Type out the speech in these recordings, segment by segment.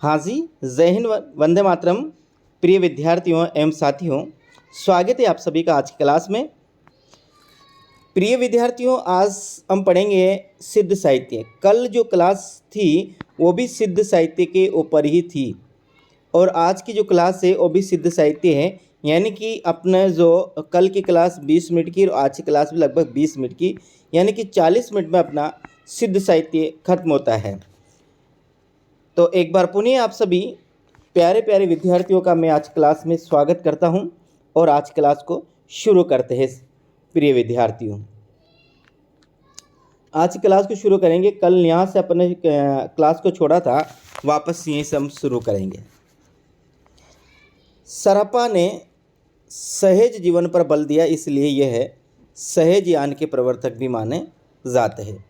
हाँ जी, जय हिंद, वंदे मातरम। प्रिय विद्यार्थियों एवं साथियों, स्वागत है आप सभी का आज की क्लास में। प्रिय विद्यार्थियों, आज हम पढ़ेंगे सिद्ध साहित्य। कल जो क्लास थी वो भी सिद्ध साहित्य के ऊपर ही थी और आज की जो क्लास है वो भी सिद्ध साहित्य है। यानी कि अपने जो कल की क्लास 20 मिनट की और आज की क्लास भी लगभग 20 मिनट की, यानी कि 40 मिनट में अपना सिद्ध साहित्य खत्म होता है। तो एक बार पुनः आप सभी प्यारे प्यारे विद्यार्थियों का मैं आज क्लास में स्वागत करता हूं और आज क्लास को शुरू करते हैं। प्रिय विद्यार्थियों, आज की क्लास को शुरू करेंगे। कल यहाँ से अपने क्लास को छोड़ा था, वापस यहीं से हम शुरू करेंगे। सरपा ने सहज जीवन पर बल दिया, इसलिए यह है सहज यान के प्रवर्तक भी माने जाते हैं।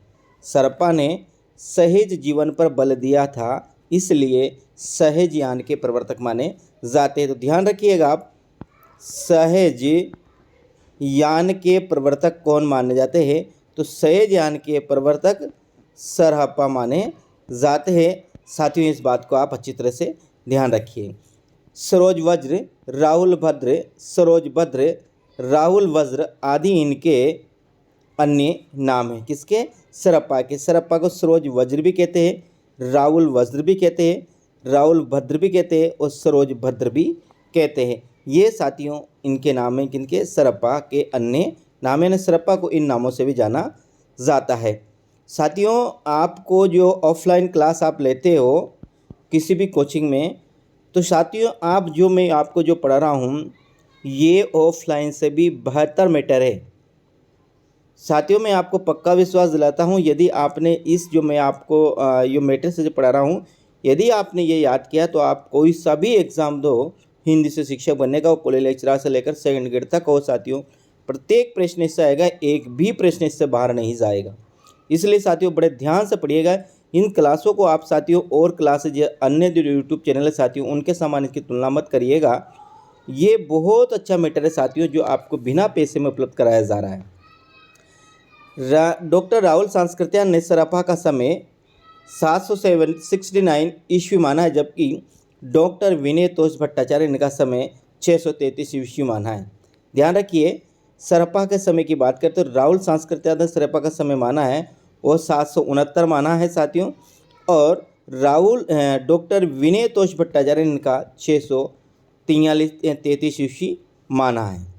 सरपा ने सहज जीवन पर बल दिया था, इसलिए सहज यान के प्रवर्तक माने जाते हैं। तो ध्यान रखिएगा आप, सहज यान के प्रवर्तक कौन माने जाते हैं? तो सहज यान के प्रवर्तक सरहप्पा माने जाते हैं। साथियों, इस बात को आप अच्छी तरह से ध्यान रखिए। सरोज वज्र, राहुल भद्र, सरोज भद्र, राहुल वज्र आदि इनके अन्य नाम हैं। किसके? सरप्पा के। सरप्पा को सरोज वज्र भी कहते हैं, राहुल वज्र भी कहते हैं, राहुल भद्र भी कहते हैं और सरोज भद्र भी कहते हैं। ये साथियों इनके नाम हैं। किनके? सरप्पा के अन्य नाम है। सरप्पा को इन नामों से भी जाना जाता है। साथियों, आपको जो ऑफलाइन क्लास आप लेते हो किसी भी कोचिंग में, तो साथियों आप जो मैं आपको जो पढ़ा रहा हूँ ये ऑफलाइन से भी बेहतर मैटर है। साथियों, मैं आपको पक्का विश्वास दिलाता हूँ, यदि आपने इस जो मैं आपको ये मैटर से जो पढ़ा रहा हूँ, यदि आपने ये याद किया तो आप कोई सा भी एग्ज़ाम दो, हिंदी से शिक्षक बनने का, वो कॉलेज लेक्चरर से लेकर सेकंड ग्रेड तक हो साथियों, प्रत्येक प्रश्न इससे आएगा, एक भी प्रश्न इससे बाहर नहीं जाएगा। इसलिए साथियों बड़े ध्यान से पढ़िएगा। इन क्लासों को आप साथियों और क्लासेज अन्य जो यूट्यूब चैनल है साथियों उनके समान इसकी तुलना मत करिएगा। ये बहुत अच्छा मैटर है साथियों जो आपको बिना पैसे में उपलब्ध कराया जा रहा है। डॉक्टर राहुल सांस्कृत्यायन ने सरपा का समय 769 ईस्वी माना है, जबकि डॉक्टर विनय तोष भट्टाचार्य ने का समय 633 ईस्वी माना है। ध्यान रखिए, सरपा के समय की बात करते तो राहुल सांस्कृत्यायन ने सरपा का समय माना है वो 769 माना है साथियों, और राहुल डॉक्टर विनय तोष भट्टाचार्य ने का 633 ईस्वी माना है।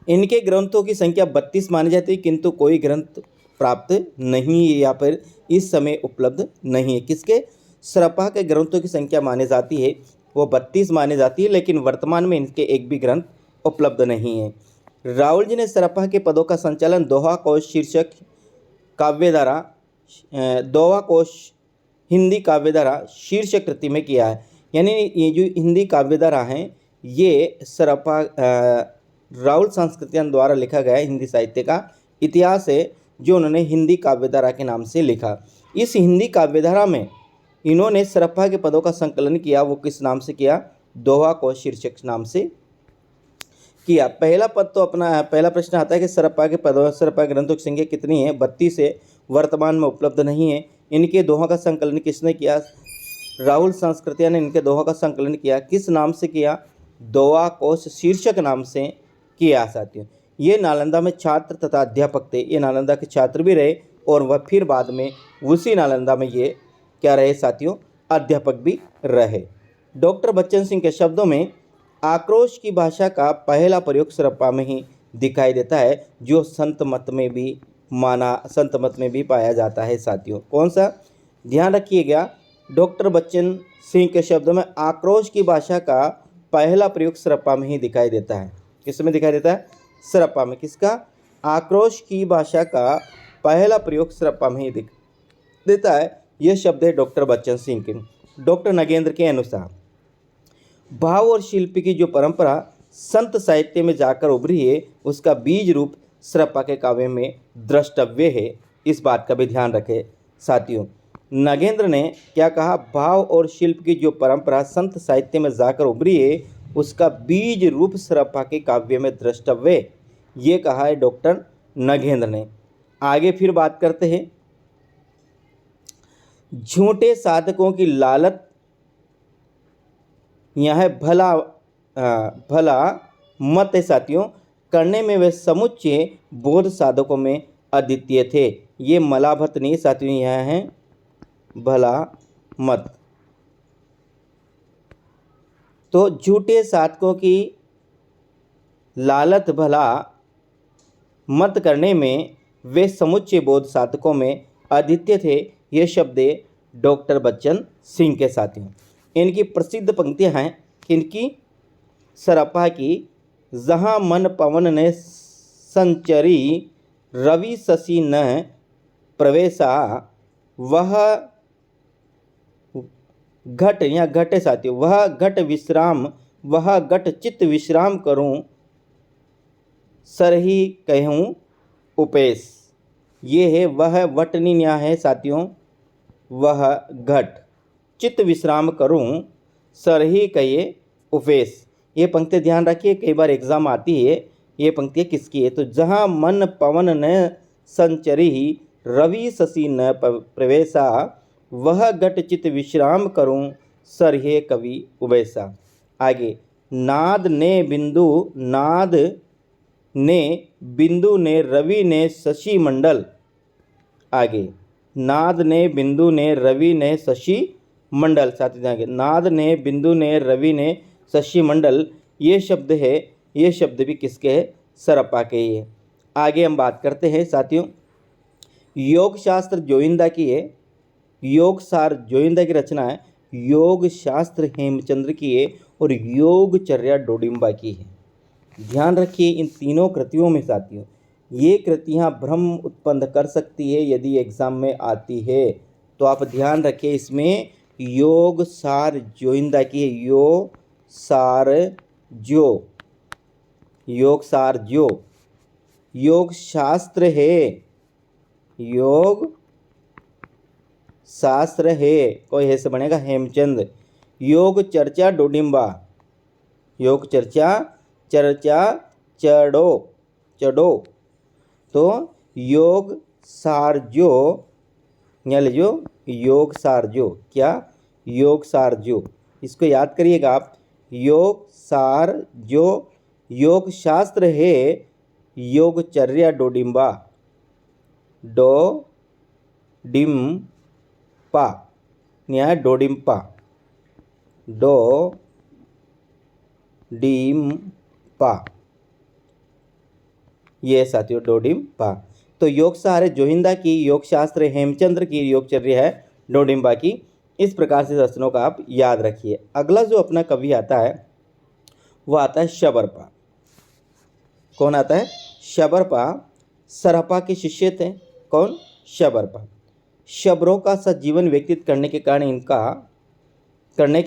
इनके ग्रंथों की संख्या 32 मानी जाती है, किंतु कोई ग्रंथ प्राप्त नहीं है या फिर इस समय उपलब्ध नहीं है। किसके? सरपा के ग्रंथों की संख्या मानी जाती है वो 32 मानी जाती है, लेकिन वर्तमान में इनके एक भी ग्रंथ उपलब्ध नहीं है। राहुल जी ने सरपा के पदों का संचालन दोहा कोश शीर्षक काव्यधारा, दोहा कोश हिंदी काव्यधारा शीर्षक कृति में किया है। यानी ये जो हिंदी काव्यधारा हैं ये सरपा राहुल सांस्कृत्यायन द्वारा लिखा गया हिंदी साहित्य का इतिहास है, जो उन्होंने हिंदी काव्यधारा के नाम से लिखा। इस हिंदी काव्यधारा में इन्होंने सरपा के पदों का संकलन किया, वो किस नाम से किया? दोहा कोश शीर्षक नाम से किया। पहला पद तो अपना पहला प्रश्न आता है कि सरपा के पदों, सरपा ग्रंथों की संख्या कितनी है? 32 है, वर्तमान में उपलब्ध नहीं है। इनके दोहा का संकलन किसने किया? राहुल सांस्कृत्यायन ने इनके दोहा का संकलन किया। किस नाम से किया? दोहा कोश शीर्षक नाम से किया साथियों। ये नालंदा में छात्र तथा अध्यापक थे, ये नालंदा के छात्र भी रहे और वह फिर बाद में उसी नालंदा में ये क्या रहे साथियों? अध्यापक भी रहे। डॉक्टर बच्चन सिंह के शब्दों में आक्रोश की भाषा का पहला प्रयोग सरपा में ही दिखाई देता है, जो संत मत में भी पाया जाता है साथियों। कौन सा? ध्यान रखिएगा, डॉक्टर बच्चन सिंह के शब्दों में आक्रोश की भाषा का पहला प्रयोग सरपा में ही दिखाई देता है। किसमें दिखाई देता है? सरपा में। किसका? आक्रोश की भाषा का पहला प्रयोग सरपा में ही देता है। यह शब्द है डॉक्टर बच्चन सिंह के। डॉक्टर नगेंद्र के अनुसार भाव और शिल्प की जो परंपरा संत साहित्य में जाकर उभरी है उसका बीज रूप सरपा के काव्य में द्रष्टव्य है। इस बात का भी ध्यान रखें साथियों। नगेंद्र ने क्या कहा? भाव और शिल्प की जो परंपरा संत साहित्य में जाकर उभरी है उसका बीज रूप सरपा के काव्य में द्रष्टव्य, ये कहा है डॉक्टर नगेंद्र ने। आगे फिर बात करते हैं। झूठे साधकों की लालच यहाँ है भला भला मत है साथियों। करने में वे समुच्चय बोध साधकों में अद्वितीय थे। ये मलाभत नहीं साथियों, यहाँ है भला मत। तो झूठे साधकों की लालत भला मत करने में वे समुच्चय बोध साधकों में अद्वितीय थे। ये शब्द डॉक्टर बच्चन सिंह के साथियों। इनकी प्रसिद्ध पंक्तियां हैं इनकी सरपा की, जहाँ मन पवन ने संचरी रवि शशि न प्रवेशा, वह घट या घट है साथियों, वह घट विश्राम, वह घट चित्त विश्राम करूं, सरही कहूँ उपेश। ये है वह वटनी न्याय है साथियों, वह घट चित्त विश्राम करूं, सरही कहे उपेश। ये पंक्ति ध्यान रखिए, कई बार एग्जाम आती है। ये पंक्ति किसकी है? तो जहाँ मन पवन न संचरी रवि शशि न प्रवेशा, वह घट चित्त विश्राम करूं, सरहे कवि उबैसा। आगे, नाद ने बिंदु ने रवि ने शशि मंडल। आगे, नाद ने बिंदु ने रवि ने शशि मंडल। साथ ही आगे, नाद ने बिंदु ने रवि ने शशि मंडल। ये शब्द है, ये शब्द भी किसके है? सरपा के ही है। आगे हम बात करते हैं साथियों, योग शास्त्र जोइंदा की है। योग सार जोइंदा की रचना है। योग शास्त्र हेमचंद्र की है और योगचर्या डोडिम्बा की है। ध्यान रखिए इन तीनों कृतियों में साथियों, ये कृतियाँ भ्रम उत्पन्न कर सकती है यदि एग्जाम में आती है, तो आप ध्यान रखिए इसमें योग सार जोइंदा की है। योग सार जो योग शास्त्र है, योग शास्त्र है, कोई है से बनेगा हेमचंद। योग चर्चा डोडिम्बा, योग चर्चा चढ़ो। तो योग सारजो, यहाँ ले जो योग सारजो, क्या? योग सारजो, इसको याद करिएगा आप। योग सारजो योग शास्त्र है, योगचर्या डोडिम्बा, न्याय डोडिम्पा, ये साथियों डोडिम्पा। तो योग सार है जोहिंदा की, योग शास्त्र हेमचंद्र की, योगचर्या है डोडिम्बा की। इस प्रकार से दर्शनों का आप याद रखिए। अगला जो अपना कवि आता है वह आता है शबरपा। कौन आता है? शबरपा। सरपा के शिष्य थे। कौन? शबरपा। शबरों का सजीवन व्यतीत करने के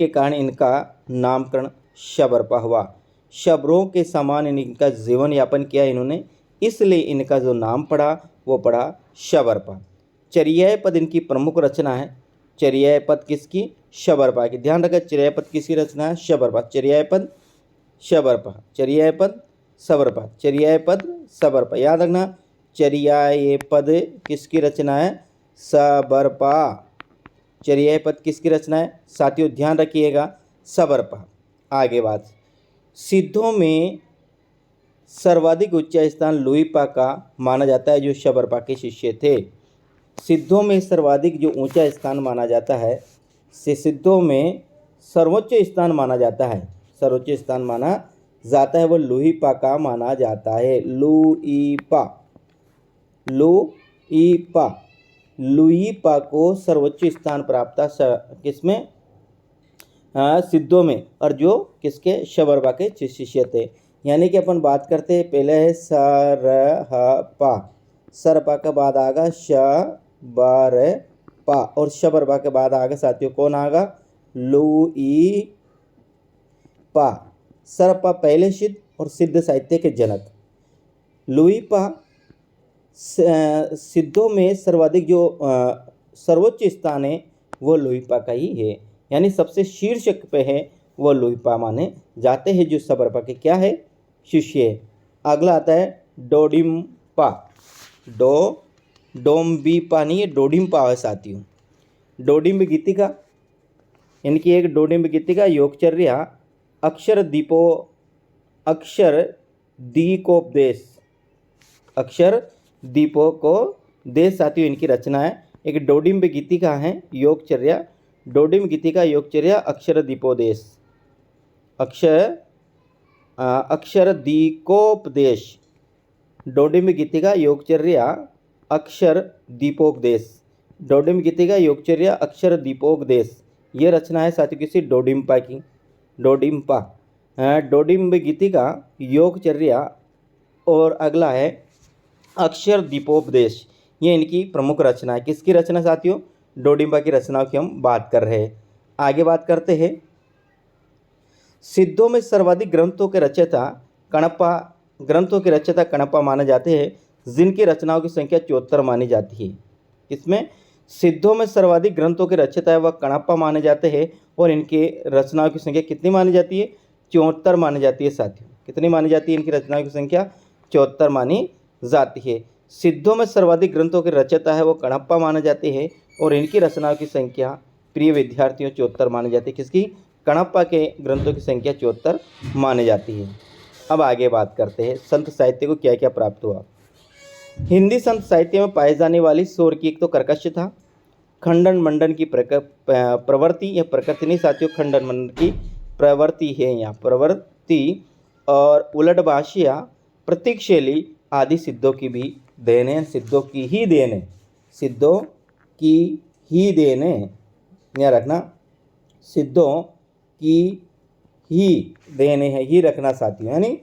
कारण इनका नामकरण शबरपा हुआ। शबरों के समान इनका जीवन यापन किया इन्होंने, इसलिए इनका जो नाम पड़ा वो पड़ा शबरपा। चर्याय पद इनकी प्रमुख रचना है। चर्याय पद किसकी? शबरपा की। ध्यान रखें, चर्याय पद किसकी रचना है? शबरपा। चर्याय पद शबरपा, चर्याय पद सबरपा, चर्याय पद सबरपा। याद रखना, चर्याय पद किसकी रचना है? सबरपा। चर्याय पद किसकी रचना है साथियों? ध्यान रखिएगा, सबरपा। आगे बात, सिद्धों में सर्वाधिक ऊंचा स्थान लुईपा का माना जाता है, जो शबरपा के शिष्य थे। सिद्धों में सर्वाधिक जो ऊंचा स्थान माना जाता है, सिद्धों में सर्वोच्च स्थान माना जाता है, सर्वोच्च स्थान माना जाता है, वो लुईपा का माना जाता है। लुईपा को सर्वोच्च स्थान प्राप्त किसमें? सिद्धों में, और जो किसके? शबरपा के शिष्य थे। यानी कि अपन बात करते हैं, पहले है सरपा, सरपा के बाद आगा शबरपा, और शबरपा के बाद आगा साथियों कौन आगा? लुईपा। सरपा पहले सिद्ध और सिद्ध साहित्य के जनक। लुईपा सिद्धों में सर्वाधिक जो सर्वोच्च स्थान है वो लुईपा का ही है, यानी सबसे शीर्ष पे है वो लुईपा माने जाते हैं, जो शबरपा के क्या है? शिष्य है। अगला आता है डोडिम्पा। डोम्बिपा नहीं है, डोडिम्पा है साथियों। डोडिम्ब गीतिका, इनकी एक डोडिम्ब गीतिका योगचर्या अक्षर दीपोपदेश, अक्षर दीपोपदेश साथियों इनकी रचना है। एक डोडिम्ब गीतिका है योगचर्या, डोडिम्ब गीतिका योगचर्या अक्षर दीपोपदेश, अक्षर दीकोपदेश, डोडिम्ब गीतिका योगचर्या अक्षर दीपोपदेश, डोडिम्ब गीतिका योगचर्या अक्षर दीपोपदेश, ये रचना है साथियों किसी डोडिम्पा की, डोडिम्पा, डोडिम्ब गीतिका योगचर्या, और अगला है अक्षर दीपोपदेश, ये इनकी प्रमुख रचना है। किसकी रचना साथियों? डोडिम्बा की रचनाओं की हम बात कर रहे हैं। आगे बात करते हैं, सिद्धों में सर्वाधिक ग्रंथों के रचयिता कणप्पा माने जाते हैं, जिनकी रचनाओं की संख्या 74 मानी जाती है। इसमें सिद्धों में सर्वाधिक ग्रंथों के रचयिता है वह कणप्पा माने जाते हैं, और इनके रचनाओं की संख्या कितनी मानी जाती है? 74 मानी जाती है साथियों। कितनी मानी जाती है इनकी रचनाओं की संख्या? 74 मानी जाती है। सिद्धों में सर्वाधिक ग्रंथों के रचयिता है वो कणप्पा माने जाते हैं, और इनकी रचनाओं की संख्या प्रिय विद्यार्थियों 74 मानी जाती है। किसकी? कणप्पा के ग्रंथों की संख्या 74 मानी जाती है। अब आगे बात करते हैं संत साहित्य को क्या क्या प्राप्त हुआ। हिंदी संत साहित्य में पाए जाने वाली स्वर की एक तो कर्कश था, खंडन मंडन की प्रवृत्ति, या प्रकृति नहीं साथियों, खंडन मंडन की प्रवृत्ति है यहाँ, प्रवृत्ति, और उलट भाषिया, प्रतीक शैली आदि सिद्धों की भी देन है, सिद्धों की ही देन है, सिद्धों की ही देन है, यहाँ रखना, सिद्धों की ही देन है, ही रखना साथियों। यानी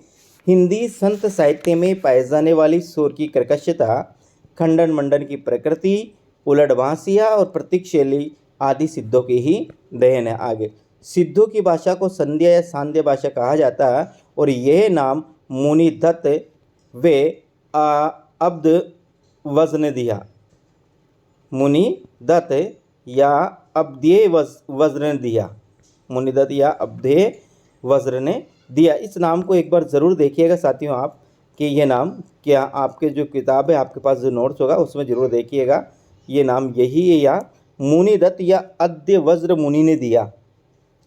हिंदी संत साहित्य में पाए जाने वाली स्वर की कर्कशता, खंडन मंडन की प्रकृति, उलट भाषिया और प्रतीक शैली आदि सिद्धों की ही देन है। आगे, सिद्धों की भाषा को संध्या या सांध्य भाषा कहा जाता है, और यह नाम मुनि दत्त व अब्द वज्र ने दिया, मुनि दत्त या अब्देय वज्र ने दिया, मुनि दत्त या अब्देय वज्र ने दिया। इस नाम को एक बार ज़रूर देखिएगा साथियों आप, कि ये नाम क्या, आपके जो किताब है आपके पास जो नोट्स होगा उसमें ज़रूर देखिएगा, ये नाम यही है या मुनि दत्त या अद्य वज्र मुनि ने दिया,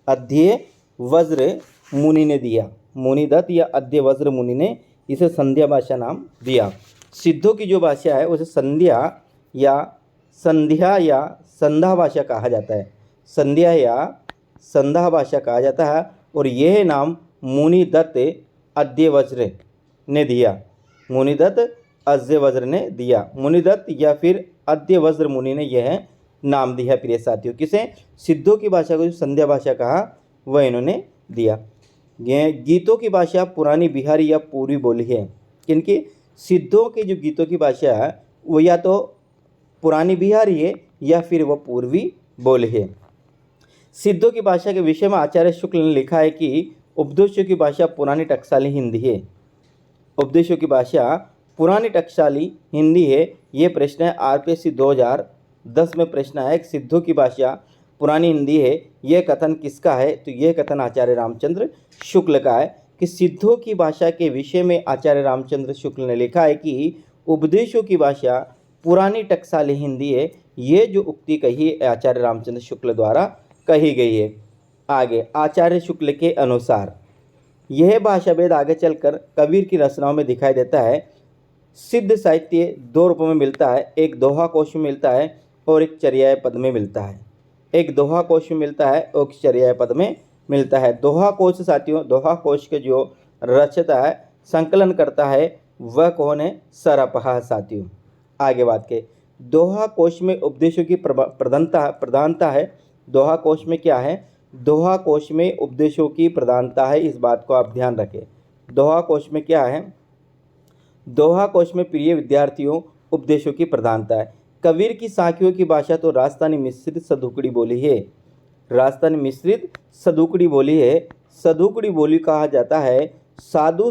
अद्य वज्र मुनि ने दिया, मुनि दत्त या अद्य वज्र मुनि ने इसे संध्या भाषा नाम दिया। सिद्धों की जो भाषा है उसे संध्या या संध्या भाषा कहा जाता है, संध्या या संध्या भाषा कहा जाता है, और यह नाम मुनि दत्त अद्य वज्र ने दिया, मुनि दत्त अद्य वज्र ने दिया, मुनि दत्त या फिर अद्य वज्र मुनि ने यह नाम दिया प्रिय साथियों। किसे? सिद्धों की भाषा को जो संध्या भाषा कहा वह इन्होंने दिया। गीतों की भाषा पुरानी बिहारी या पूर्वी बोली है। किनकी? सिद्धों के जो गीतों की भाषा है वो या तो पुरानी बिहारी है या फिर वह पूर्वी बोली है। सिद्धों की भाषा के विषय में आचार्य शुक्ल ने लिखा है कि उपदेशों की भाषा पुरानी टकसाली हिंदी है, उपदेशों की भाषा पुरानी टकसाली हिंदी है। ये प्रश्न है आरपीएससी 2010 में प्रश्न आया कि सिद्धों की भाषा पुरानी हिंदी है, यह कथन किसका है? तो यह कथन आचार्य रामचंद्र शुक्ल का है, कि सिद्धों की भाषा के विषय में आचार्य रामचंद्र शुक्ल ने लिखा है कि उपदेशों की भाषा पुरानी टकसाली हिंदी है। ये जो उक्ति कही है आचार्य रामचंद्र शुक्ल द्वारा कही गई है। आगे, आचार्य शुक्ल के अनुसार यह भाषा भेद आगे चलकर कबीर की रचनाओं में दिखाई देता है। सिद्ध साहित्य दो रूपों में मिलता है, एक दोहा कोश में मिलता है और एक चर्याय पद में मिलता है, एक दोहा कोश में मिलता है और एक चर्याय पद में मिलता है। दोहा कोश साथियों, दोहा कोश के जो रचयिता है, संकलन करता है, वह कौन है? सरपहा साथियों। आगे बात के, दोहा कोश में उपदेशों की प्रधानता है। दोहा कोश में क्या है? दोहा कोश में उपदेशों की प्रधानता है, इस बात को आप ध्यान रखें। दोहा कोश में क्या है? दोहा कोश में प्रिय विद्यार्थियों उपदेशों की प्रधानता है। कबीर की साखियों की भाषा तो राजस्थानी मिश्रित सदुकड़ी बोली है, राजस्थानी मिश्रित सदुकड़ी बोली है। सदुकड़ी बोली कहा जाता है साधु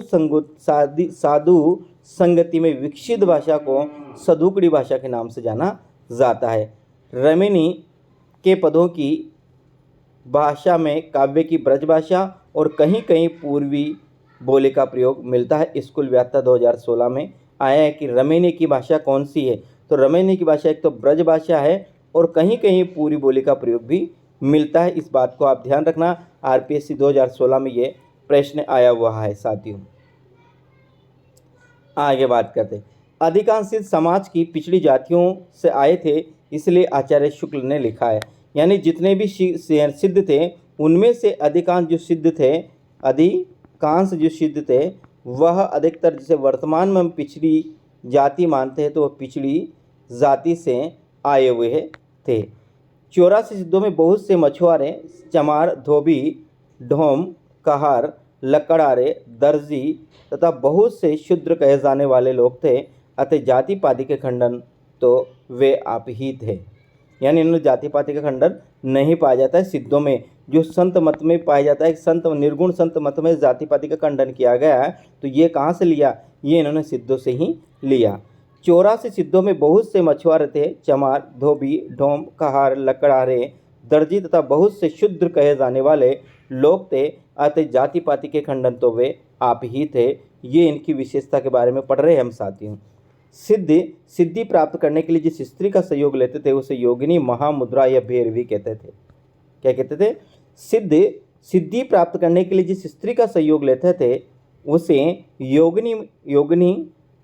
संगति में विकसित भाषा को सदुकड़ी भाषा के नाम से जाना जाता है। रमणी के पदों की भाषा में काव्य की ब्रज भाषा और कहीं कहीं पूर्वी बोली का प्रयोग मिलता है। स्कूल व्याख्या 2016 में आया है कि रमणी की भाषा कौन सी है? तो रमणी की भाषा एक तो ब्रज भाषा है और कहीं कहीं पूर्वी बोली का प्रयोग भी मिलता है, इस बात को आप ध्यान रखना। आरपीएससी 2016 में ये प्रश्न आया हुआ है साथियों। आगे बात करते हैं। अधिकांश सिद्ध समाज की पिछड़ी जातियों से आए थे, इसलिए आचार्य शुक्ल ने लिखा है। यानी जितने भी सिद्ध थे उनमें से अधिकांश जो सिद्ध थे वह अधिकतर, जिसे वर्तमान में हम पिछड़ी जाति मानते हैं, तो वह पिछड़ी जाति से आए हुए थे। 84 सिद्धों में बहुत से मछुआरे, चमार, धोबी, ढोम, कहार, लकड़ारे, दर्जी तथा बहुत से शूद्र कहे जाने वाले लोग थे। अतः जाति पाति के खंडन तो वे आप ही थे। यानी इन्होंने जाति पाति का खंडन नहीं पाया जाता है सिद्धों में। जो संत मत में पाया जाता है, संत निर्गुण संत मत में जाति पाति का खंडन किया गया है, तो ये कहाँ से लिया? ये इन्होंने सिद्धों से ही लिया। 84 सिद्धों में बहुत से मछुआरे थे, चमार, धोबी, ढोम, कहार, लकड़ारे, दर्जी तथा बहुत से शूद्र कहे जाने वाले लोग थे। अतः जाति पाति के खंडन तो वे आप ही थे। ये इनकी विशेषता के बारे में पढ़ रहे हैं हम साथियों। सिद्धि प्राप्त करने के लिए जिस स्त्री का सहयोग लेते थे उसे योगिनी, महामुद्रा या भैरवी कहते थे। क्या कहते थे? सिद्धि प्राप्त करने के लिए जिस स्त्री का सहयोग लेते थे उसे योगिनी,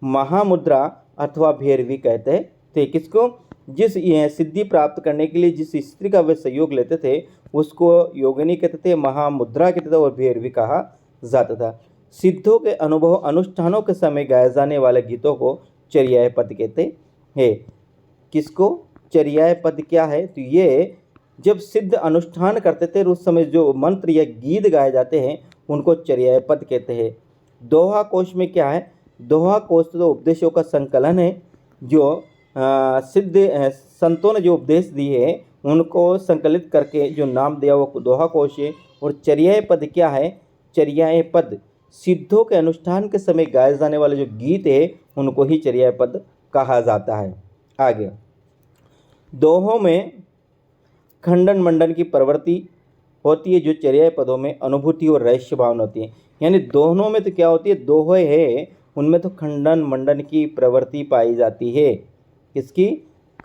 महामुद्रा अथवा भैरवी कहते थे। किसको? जिस सिद्धि प्राप्त करने के लिए जिस स्त्री का वे सहयोग लेते थे उसको योगिनी कहते थे, महामुद्रा कहते थे और भैरवी कहा जाता था। सिद्धों के अनुभव अनुष्ठानों के समय गाए जाने वाले गीतों को चर्याय पद कहते हैं। किसको? चर्याय पद क्या है? तो ये जब सिद्ध अनुष्ठान करते थे उस समय जो मंत्र या गीत गाए जाते हैं उनको चर्याय पद कहते हैं। दोहा कोश में क्या है? दोहा कोश तो उपदेशों का संकलन है। जो सिद्ध संतों ने जो उपदेश दिए उनको संकलित करके जो नाम दिया वो दोहा कोश है। और चर्याय पद क्या है? चर्याय पद सिद्धों के अनुष्ठान के समय गाए जाने वाले जो गीत है उनको ही चर्याय पद कहा जाता है। आगे, दोहों में खंडन मंडन की प्रवृत्ति होती है, जो चर्याय पदों में अनुभूति और रहस्य भावना होती है। यानी दोनों में तो क्या होती है? दोहे है उनमें तो खंडन मंडन की प्रवृत्ति पाई जाती है। किसकी?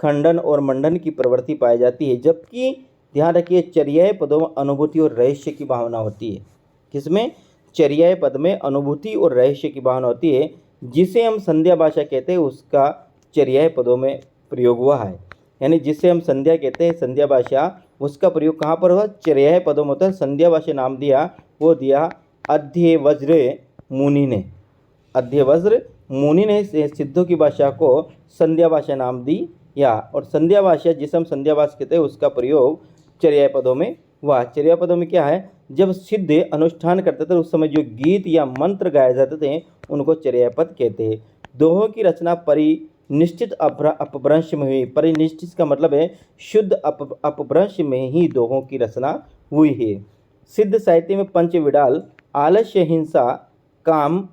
खंडन और मंडन की प्रवृत्ति पाई जाती है। जबकि ध्यान रखिए चर्याय पदों में अनुभूति और रहस्य की भावना होती है। किसमें? चर्याय पद में अनुभूति और रहस्य की भावना होती है। जिसे हम संध्या भाषा कहते हैं उसका चर्याय पदों में प्रयोग हुआ है। यानी जिसे हम संध्या कहते हैं, संध्या भाषा, उसका प्रयोग कहाँ पर हुआ? चर्याय पदों में होता है। संध्या भाषा नाम दिया, वो दिया अध्यवज्र मुनि ने। अध्यवज्र मुनि ने सिद्धों की भाषा को संध्या भाषा नाम दी या, और संध्या भाषा जिसे हम संध्या भाषा कहते हैं उसका प्रयोग चर्याय पदों में हुआ। चर्याय पदों में क्या है? जब सिद्ध अनुष्ठान करते थे उस समय जो गीत या मंत्र गाए जाते थे उनको चर्याय पद कहते हैं। दोहों की रचना परिनिष्ठित अपभ्रंश में हुई। परिनिष्ठित का मतलब है शुद्ध अपभ्रंश में ही दोहों की रचना हुई है। सिद्ध साहित्य में पंच विडाल, आलस्य, हिंसा, काम,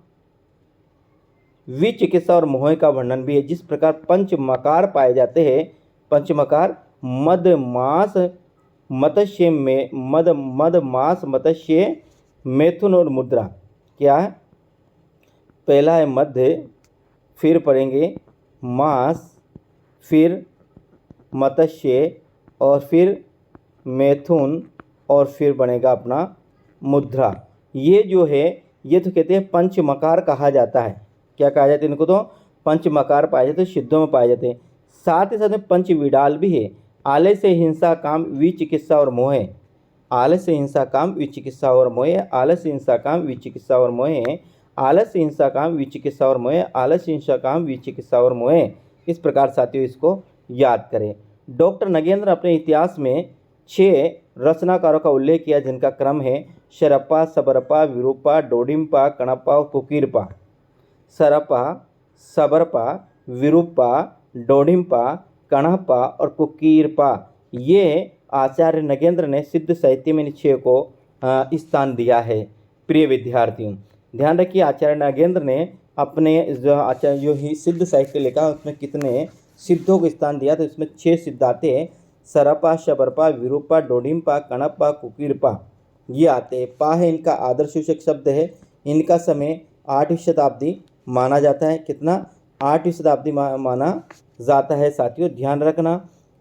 विचिकित्सा और मोह का वर्णन भी है। जिस प्रकार पंच मकार पाए जाते हैं, पंच मकार मद मास मत्स्य में मद मास मत्स्य मैथुन और मुद्रा। क्या है? पहला है मध्य, फिर पढ़ेंगे मास, फिर मत्स्य और फिर मैथुन और फिर बनेगा अपना मुद्रा। ये जो है ये तो कहते हैं पंच मकार कहा जाता है। क्या कहा जाता है इनको? तो पंच मकार पाए जाते हैं, सिद्धों में पाए जाते हैं। साथ ही साथ में पंच विडाल भी है। आलस्य, हिंसा, काम, विचिकित्सा और मोह। आलस्य, हिंसा, काम, विचिकित्सा और मोह। आलस्य, हिंसा, काम, विचिकित्सा और मोह। आलस्य, हिंसा, काम, विचिकित्सा और मोह। आलस्य, हिंसा, काम, विचिकित्सा और मोह। इस प्रकार साथियों इसको याद करें। डॉक्टर नगेंद्र अपने इतिहास में 6 रचनाकारों का उल्लेख किया जिनका क्रम है शरप्पा, सबरपा, विरूपा, डोडिम्पा, कणप्पा और कुकीरपा। सरपा, सबरपा, विरूपा, डोडिम्पा, कणप्पा और कुकीरपा। ये आचार्य नगेंद्र ने सिद्ध साहित्य में इन 6 को स्थान दिया है। प्रिय विद्यार्थियों ध्यान रखिए, आचार्य नगेंद्र ने अपने जो ही सिद्ध साहित्य लिखा उसमें कितने सिद्धों को स्थान दिया, तो इसमें 6 सिद्ध आते हैं। सरपा, शबरपा, विरूपा, डोडिम्पा, कणप्पा, कुकीरपा ये आते हैं। पा है इनका आदर्श सूचक शब्द है। इनका समय 8वीं शताब्दी माना जाता है। कितना? 8वीं शताब्दी माना जाता है। साथियों ध्यान रखना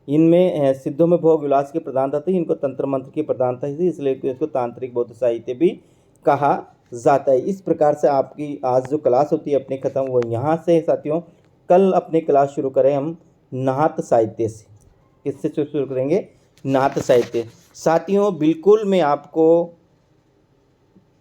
इनमें सिद्धों में भोग विलास की प्रधानता थी, इनको तंत्र मंत्र की प्रधानता थी, इसलिए इसको तांत्रिक बौद्ध साहित्य भी कहा जाता है। इस प्रकार से आपकी आज जो क्लास होती है अपनी ख़त्म वो यहाँ से साथियों। कल अपनी क्लास शुरू करें हम नाहत साहित्य से। किससे शुरू करेंगे? नाहत साहित्य। साथियों बिल्कुल मैं आपको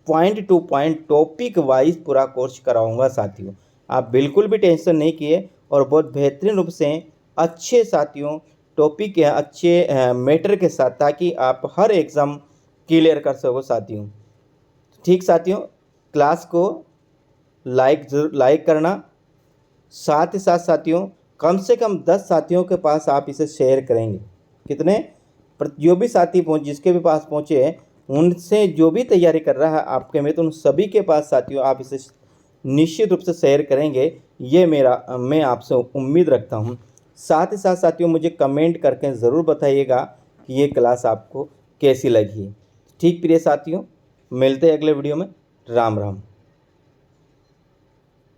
point two point topic wise पूरा कोर्स कराऊंगा साथियों, आप बिल्कुल भी टेंशन नहीं किए, और बहुत बेहतरीन रूप से अच्छे साथियों टॉपिक या अच्छे मैटर के साथ, ताकि आप हर एग्ज़ाम क्लियर कर सको साथियों। ठीक साथियों, क्लास को लाइक करना, साथ ही साथ साथियों कम से कम 10 साथियों के पास आप इसे शेयर करेंगे। कितने? जो भी साथी जिसके भी पास पहुँचे हैं, उनसे जो भी तैयारी कर रहा है आपके में, तो उन सभी के पास साथियों आप इसे निश्चित रूप से शेयर करेंगे, ये मैं आपसे उम्मीद रखता हूँ। साथ ही साथ साथियों मुझे कमेंट करके ज़रूर बताइएगा कि ये क्लास आपको कैसी लगी। ठीक प्रिय साथियों, मिलते हैं अगले वीडियो में। राम राम।